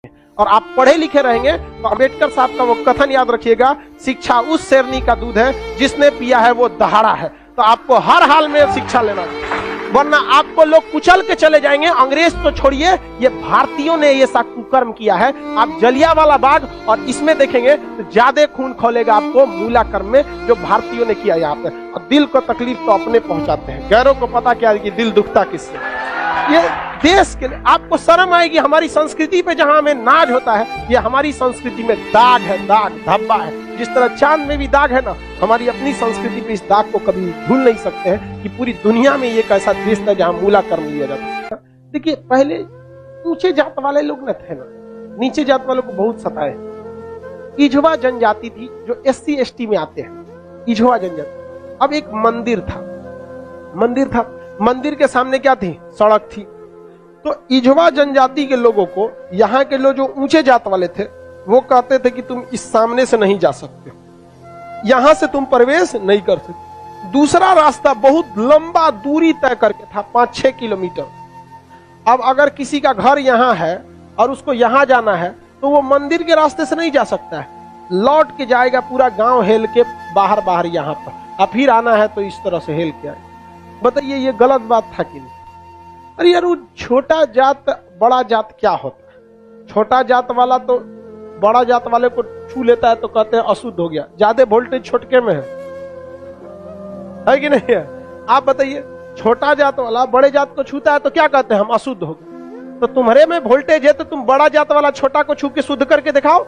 और आप पढ़े लिखे रहेंगे तो अम्बेडकर साहब का वो कथन याद रखिएगा, शिक्षा उस शेरनी का दूध है जिसने पिया है वो दहाड़ा है। तो आपको हर हाल में शिक्षा लेना है, वरना आपको लोग कुचल के चले जाएंगे। अंग्रेज तो छोड़िए, ये भारतीयों ने ये सा कुकर्म किया है। आप जलियांवाला बाग और इसमें देखेंगे तो ज्यादा खून खोलेगा आपको मूला कर्म में, जो भारतीयों ने किया यहाँ पे। और दिल को तकलीफ तो अपने पहुंचाते हैं, गैरों को पता क्या है कि दिल दुखता किससे। ये देश के लिए आपको शर्म आएगी। हमारी संस्कृति पे जहां हमें नाज होता है, ये हमारी संस्कृति में दाग है, दाग धब्बा है। जिस तरह चांद में भी दाग है ना, हमारी अपनी संस्कृति पे इस दाग को कभी भूल नहीं सकते हैं कि पूरी दुनिया में ये एक ऐसा देश था जहां मूला कर्म लिया जाता है। देखिए, पहले ऊंचे जात वाले लोग न थे ना, नीचे जात वालों को बहुत सताए। इझवा जनजाति थी जो SC ST में आते हैं, इझवा जनजाति। अब एक मंदिर था, मंदिर के सामने क्या थी? सड़क थी। तो इझवा जनजाति के लोगों को, यहाँ के लोग जो ऊंचे जात वाले थे, वो कहते थे कि तुम इस सामने से नहीं जा सकते, यहां से तुम प्रवेश नहीं कर सकते। दूसरा रास्ता बहुत लंबा दूरी तय करके था, 5-6 किलोमीटर। अब अगर किसी का घर यहाँ है और उसको यहाँ जाना है तो वो मंदिर के रास्ते से नहीं जा सकता है, लौट के जाएगा पूरा गांव हेल के बाहर यहाँ पर, और फिर आना है तो इस तरह से हेल के आएगा। बताइए, ये गलत बात था कि नहीं? अरे यार, वो छोटा जात बड़ा जात क्या होता है? छोटा जात वाला तो बड़ा जात वाले को छू लेता है तो कहते हैं अशुद्ध हो गया। ज्यादा वोल्टेज छोटके में है कि नहीं है? आप बताइए, छोटा जात वाला बड़े जात को छूता है तो क्या कहते हैं? हम अशुद्ध हो गए। तो तुम्हारे में वोल्टेज है तो तुम बड़ा जात वाला छोटा को छू के शुद्ध करके दिखाओ।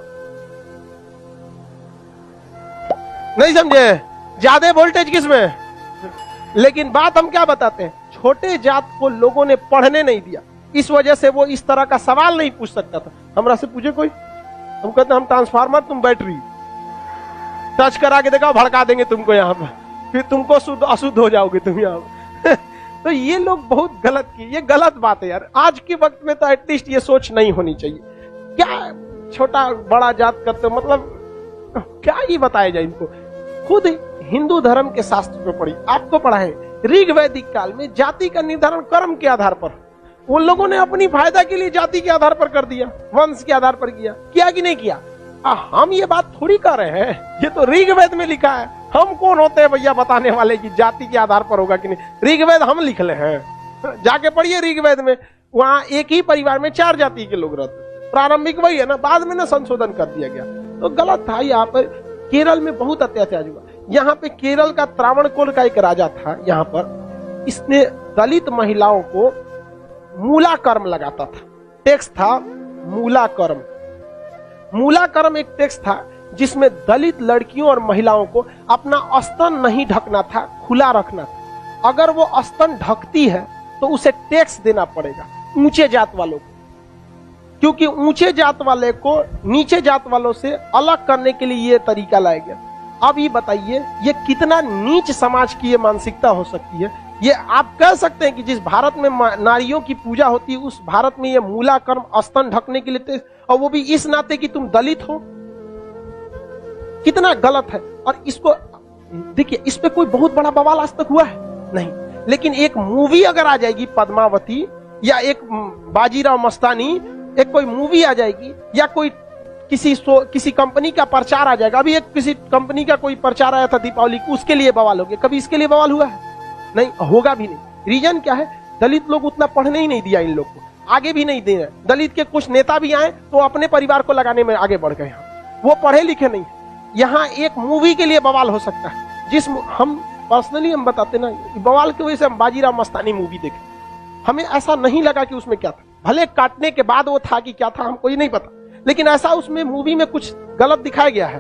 नहीं समझे? ज्यादा वोल्टेज किसमें? लेकिन बात हम क्या बताते हैं, छोटे जात को लोगों ने पढ़ने नहीं दिया, इस वजह से वो इस तरह का सवाल नहीं पूछ सकता था। हमरा से पूछे कोई, हम कहते हम ट्रांसफार्मर, तुम बैटरी, टच करा के देखा, भड़का देंगे तुमको यहाँ पर, फिर तुमको शुद्ध अशुद्ध हो जाओगे तुम यहाँ पर। तो ये लोग बहुत गलत किए, ये गलत बात है यार। आज के वक्त में तो एटलीस्ट ये सोच नहीं होनी चाहिए। क्या छोटा बड़ा जात करते, मतलब क्या ही बताया जाए इनको। खुद हिंदू धर्म के शास्त्र में पढ़ी, आपको पढ़ा है, ऋग वैदिक काल में जाति का निर्धारण कर्म के आधार पर, उन लोगों ने अपनी फायदा के लिए जाति के आधार पर कर दिया, वंश के आधार पर किया कि नहीं किया? हम ये बात थोड़ी कर रहे हैं, ये तो ऋग्वेद में लिखा है। हम कौन होते हैं भैया बताने वाले कि जाति के आधार पर होगा कि नहीं? ऋग्वेद हम लिख ले हैं, जाके पढ़िए ऋग्वेद में। वहां एक ही परिवार में 4 जाति के लोग रहते, प्रारंभिक वही है ना, बाद में ना संशोधन कर दिया गया। तो गलत था। यहाँ पर केरल में बहुत अत्याचार हुआ। यहाँ पे केरल का त्रावणकोर का एक राजा था, यहाँ पर इसने दलित महिलाओं को मूला कर्म लगाता था। टैक्स था मूला कर्म। मूला कर्म एक टैक्स था जिसमें दलित लड़कियों और महिलाओं को अपना स्तन नहीं ढकना था, खुला रखना था। अगर वो स्तन ढकती है तो उसे टैक्स देना पड़ेगा ऊंचे जात वालों को, क्योंकि ऊंचे जात वाले को नीचे जात वालों से अलग करने के लिए ये तरीका लाया गया। अब ये बताइए, ये कितना नीच समाज की ये मानसिकता हो सकती है? ये आप कह सकते हैं कि जिस भारत में नारियों की पूजा होती है, उस भारत में ये मूला कर्म स्तन ढकने के लिए, और वो भी इस नाते कि तुम दलित हो, कितना गलत है। और इसको देखिए, इस पे कोई बहुत बड़ा बवाल आज तक हुआ है नहीं, लेकिन एक मूवी अगर आ जाएगी पद्मावती, या एक बाजीराव मस्तानी, एक कोई मूवी आ जाएगी, या कोई किसी कंपनी का प्रचार आ जाएगा। अभी एक किसी कंपनी का कोई प्रचार आया था दीपावली को, उसके लिए बवाल हो गया। कभी इसके लिए बवाल हुआ है? नहीं, होगा भी नहीं। रीजन क्या है? दलित लोग उतना पढ़ने ही नहीं दिया इन लोग को, आगे भी नहीं दे रहे। दलित के कुछ नेता भी आए तो अपने परिवार को लगाने में आगे बढ़ गए हैं, वो पढ़े लिखे नहीं। यहाँ एक मूवी के लिए बवाल हो सकता है, जिस हम पर्सनली हम बताते ना, बवाल की वजह से हम बाजीराव मस्तानी मूवी देखे, हमें ऐसा नहीं लगा कि उसमें क्या था। भले काटने के बाद वो था कि क्या था हमको ये नहीं पता, लेकिन ऐसा उसमें मूवी में कुछ गलत दिखाया गया है।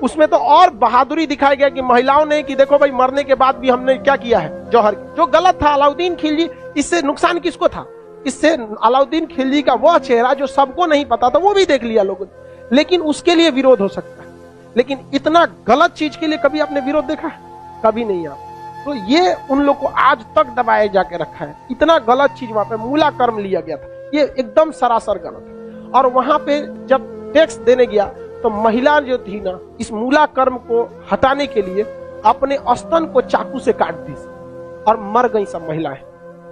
उसमें तो और बहादुरी दिखाया गया कि महिलाओं ने, कि देखो भाई, मरने के बाद भी हमने क्या किया है, जौहर, जो गलत था। अलाउद्दीन खिलजी, इससे नुकसान किसको था? इससे अलाउद्दीन खिलजी का वह चेहरा जो सबको नहीं पता था, वो भी देख लिया लोगों ने, लेकिन उसके लिए विरोध हो सकता है। लेकिन इतना गलत चीज के लिए कभी आपने विरोध देखा है? कभी नहीं। आप तो ये उन लोग को आज तक दबाए जाके रखा है। इतना गलत चीज वहां पे मूला कर्म लिया गया था, ये एकदम सरासर गलत है। और वहां पे जब टैक्स देने गया तो महिला जो थी ना, इस मूला कर्म को हटाने के लिए अपने स्तन को चाकू से काट दी और मर गई सब महिलाएं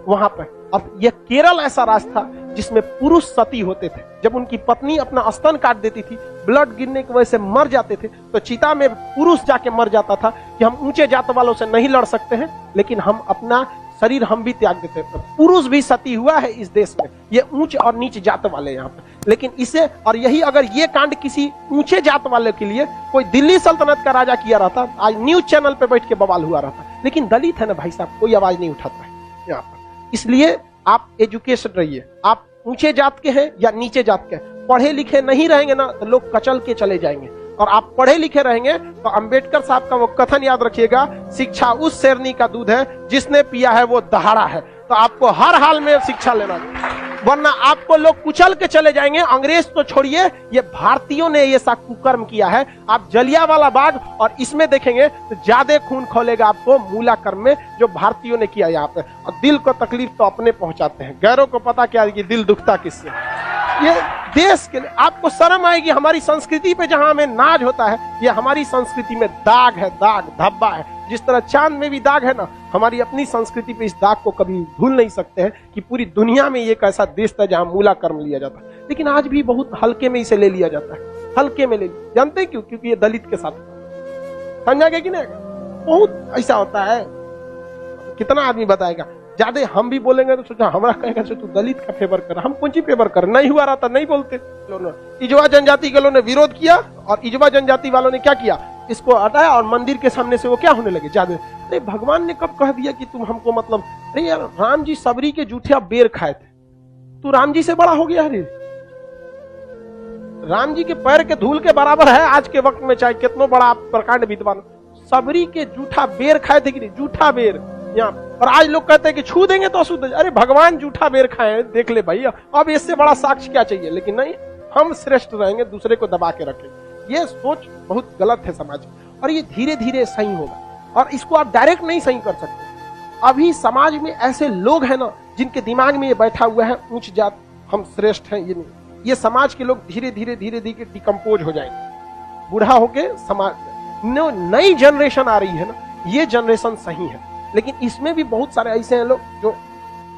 वहां पर। अब यह केरल ऐसा राज्य था जिसमें पुरुष सती होते थे। जब उनकी पत्नी अपना स्तन काट देती थी, ब्लड गिरने की वजह से मर जाते थे, तो चिता में पुरुष जाके मर जाता था कि हम ऊंचे जात वालों से नहीं लड़ सकते हैं, लेकिन हम अपना शरीर हम भी त्याग देते हैं। पुरुष भी सती हुआ है इस देश में, ये ऊंच और नीच जात वाले यहाँ पे। लेकिन इसे और यही अगर ये कांड किसी ऊंचे जात वाले के लिए कोई दिल्ली सल्तनत का राजा किया रहता, आज न्यूज चैनल पे बैठ के बवाल हुआ रहता। लेकिन दलित है ना भाई साहब, कोई आवाज नहीं उठाता है यहाँ पर। इसलिए आप एजुकेशन रहिए, आप ऊंचे जात के हैं या नीचे जात के हैं, पढ़े लिखे नहीं रहेंगे ना तो लोग कचल के चले जाएंगे, और आप पढ़े लिखे रहेंगे तो अंबेडकर साहब का वो कथन याद रखिएगा, शिक्षा उस शेरनी का दूध है जिसने पिया है वो दहाड़ा है। तो आपको हर हाल में शिक्षा लेना है, वरना आपको लोग कुचल के चले जाएंगे। अंग्रेज तो छोड़िए, ये भारतीयों ने ये सा कुकर्म किया है। आप जलियांवाला बाग और इसमें देखेंगे तो ज्यादा खून खोलेगा आपको मूला कर्म में, जो भारतीयों ने किया यहाँ पे। और दिल को तकलीफ तो अपने पहुंचाते हैं, गैरों को पता क्या है कि दिल दुखता किससे। ये देश के लिए आपको शर्म आएगी, हमारी संस्कृति पे जहां हमें नाज होता है, ये हमारी संस्कृति में दाग है, दाग धब्बा है। जिस तरह चांद में भी दाग है ना, हमारी अपनी संस्कृति पे इस दाग को कभी भूल नहीं सकते हैं कि पूरी दुनिया में एक ऐसा देश था जहां मूला कर्म लिया जाता है, लेकिन आज भी बहुत हल्के में इसे ले लिया जाता है, हल्के में ले लिया। जानते क्यों? क्योंकि ये दलित के साथ, समझा गया कि नहीं? बहुत ऐसा होता है, कितना आदमी बताएगा। ज्यादा हम भी बोलेंगे तो सोचा हमारा कहेगा तू दलित का फेवर कर, हम कौन सी फेवर कर, नहीं हुआ रहता नहीं बोलते। इजवा जनजाति के लोगों ने विरोध किया और इजवा जनजाति वालों ने क्या किया, इसको हटाया और मंदिर के सामने से वो क्या होने लगे ज्यादा। अरे भगवान ने कब कह दिया कि तुम हमको मतलब, अरे यार राम जी सबरी के जूठिया बेर खाए थे, तू राम जी से बड़ा हो गया। अरे राम जी के पैर के धूल के बराबर है आज के वक्त में, चाहे कितना बड़ा आप प्रकांड विद्वान, सबरी के जूठा बेर खाए थे कि नहीं, जूठा बेर यहाँ। और आज लोग कहते हैं कि छू देंगे तो अशुद्ध। अरे भगवान जूठा बेर खाए, देख ले भाई, अब इससे बड़ा साक्ष्य क्या चाहिए। लेकिन नहीं, हम श्रेष्ठ रहेंगे, दूसरे को दबा के रखेंगे। ये सोच बहुत गलत है समाज में, और ये धीरे धीरे सही होगा, और इसको आप डायरेक्ट नहीं सही कर सकते। अभी समाज में ऐसे लोग हैं ना जिनके दिमाग में ये बैठा हुआ है ऊंच जात हम श्रेष्ठ हैं, ये नहीं। ये समाज के लोग धीरे धीरे धीरे धीरे डिकम्पोज हो जाएंगे, बूढ़ा होके समाज। नई जनरेशन आ रही है ना, ये जनरेशन सही है, लेकिन इसमें भी बहुत सारे ऐसे हैं लोग जो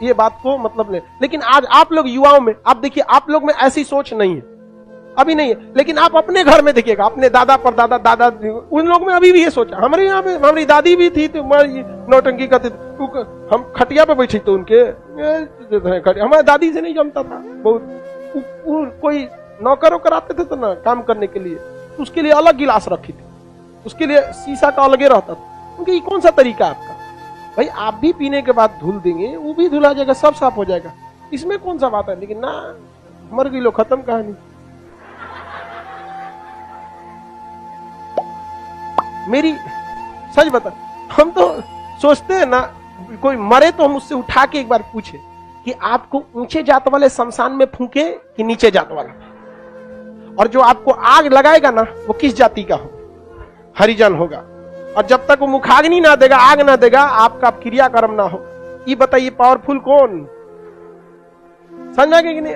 ये बात को मतलब ले। लेकिन आज आप लोग युवाओं में आप देखिए, आप लोग में ऐसी सोच नहीं है, अभी नहीं है। लेकिन आप अपने घर में देखिएगा, अपने दादा पर दादा दादा, उन लोग में अभी भी ये सोच है। हमारे यहाँ पे हमारी दादी भी थी तो नौटंकी करते थे, हम खटिया पे बैठे थे उनके, हमारी दादी से नहीं जमता था बहुत। कोई नौकर वोकर आते थे तो ना काम करने के लिए, तो उसके लिए अलग गिलास रखी थी, उसके लिए शीशा का अलगे रहता था। उनके ये कौन सा तरीका है आपका? भाई आप भी पीने के बाद धुल देंगे, वो भी धुला जाएगा, सब साफ हो जाएगा, इसमें कौन सा बात है। लेकिन ना, मर गई लो, खत्म कहानी। मेरी सच बता, हम तो सोचते हैं ना, कोई मरे तो हम उससे उठा के एक बार पूछे कि आपको ऊंचे जात वाले शमशान में फूके कि नीचे जात वाला, और जो आपको आग लगाएगा ना वो किस जाति का हो, हरिजन होगा। और जब तक वो मुखाग्नि ना देगा, आग ना देगा, आपका क्रियाकर्म ना हो। ये बताइए पावरफुल कौन? समझा कि नहीं?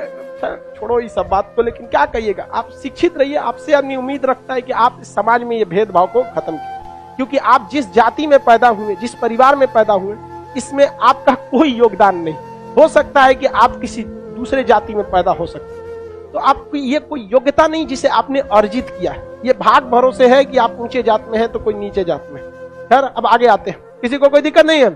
छोड़ो इस सब बात को, लेकिन क्या कहिएगा, आप शिक्षित रहिए। आपसे आदमी उम्मीद रखता है कि आप इस समाज में ये भेदभाव को खत्म कीजिए, क्योंकि आप जिस जाति में पैदा हुए, जिस परिवार में पैदा हुए, इसमें आपका कोई योगदान नहीं। हो सकता है कि आप किसी दूसरे जाति में पैदा हो सकते हैं, तो आपकी ये कोई योग्यता नहीं जिसे आपने अर्जित किया है। ये भाग भरोसे है कि आप ऊंचे जात में हैं तो कोई नीचे जात में है। खैर अब आगे आते हैं, किसी को कोई दिक्कत नहीं है?